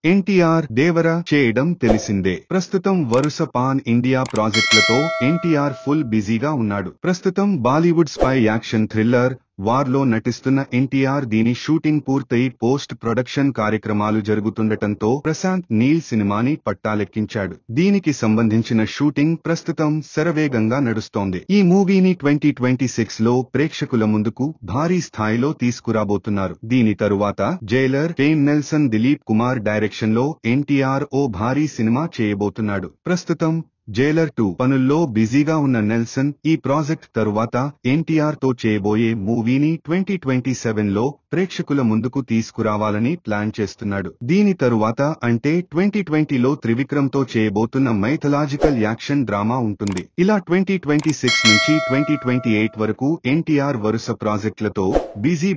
ఎన్టీఆర్ దేవర చేయడం తెలిసిందే. ప్రస్తుతం వరుస పాన్ ఇండియా ప్రాజెక్టులతో ఎన్టీఆర్ ఫుల్ బిజీగా ఉన్నాడు. ప్రస్తుతం Bollywood spy action thriller war లో నటిస్తున్న ఎన్టీఆర్ దీని షూటింగ్ పూర్తయి పోస్ట్ ప్రొడక్షన్ కార్యక్రమాలు జరుగుతుండటంతో ప్రశాంత్ నీల్ సినిమాని పట్టాలెక్కించాడు. దీనికి సంబంధించిన షూటింగ్ ప్రస్తుతం శరవేగంగా నడుస్తోంది. ఈ మూవీని 2026 లో ప్రేక్షకుల ముందుకు భారీ స్థాయిలో తీసుకురాబోతున్నారు. దీని తరువాత Jailer fame Nelson Dilip Kumar direction లో ఎన్టీఆర్ ఓ భారీ సినిమా చేయబోతున్నాడు. ప్రస్తుతం జైలర్ 2 పనుల్లో బిజీగా ఉన్న నెల్సన్ ఈ ప్రాజెక్ట్ తరువాత ఎన్టీఆర్ తో చేయబోయే మూవీని 2027 లో ప్రేక్షకుల ముందుకు తీసుకురావాలని ప్లాన్ చేస్తున్నాడు. దీని తరువాత అంటే 2020లో త్రివిక్రమ్ తో చేయబోతున్న మైథలాజికల్ యాక్షన్ డ్రామా ఉంటుంది. ఇలా 2026 నుంచి 2028 వరకు ఎన్టీఆర్ వరుస ప్రాజెక్టులతో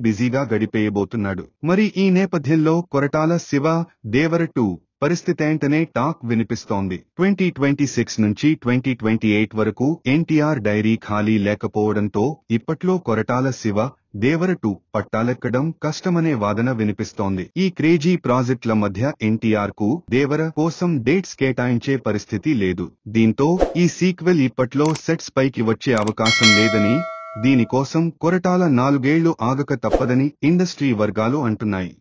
బిజీగా గడిపేయబోతున్నాడు. మరి ఈ నేపథ్యంలో కొరటాల శివ దేవర 2 పరిస్థితేంటనే టాక్ వినిపిస్తోంది. 2026 నుంచి 2028 వరకు ఎన్టీఆర్ డైరీ ఖాళీ లేకపోవడంతో ఇప్పట్లో కొరటాల శివ దేవర 2 పట్టాలెక్కడం కష్టమనే వాదన వినిపిస్తోంది. ఈ క్రేజీ ప్రాజెక్టుల మధ్య ఎన్టీఆర్ కు దేవర కోసం డేట్స్ కేటాయించే పరిస్థితి లేదు. దీంతో ఈ సీక్వెల్ ఇప్పట్లో సెట్స్ పైకి వచ్చే అవకాశం లేదని, దీనికోసం కొరటాల 4 ఏళ్లు ఆగక తప్పదని ఇండస్ట్రీ వర్గాలు అంటున్నాయి.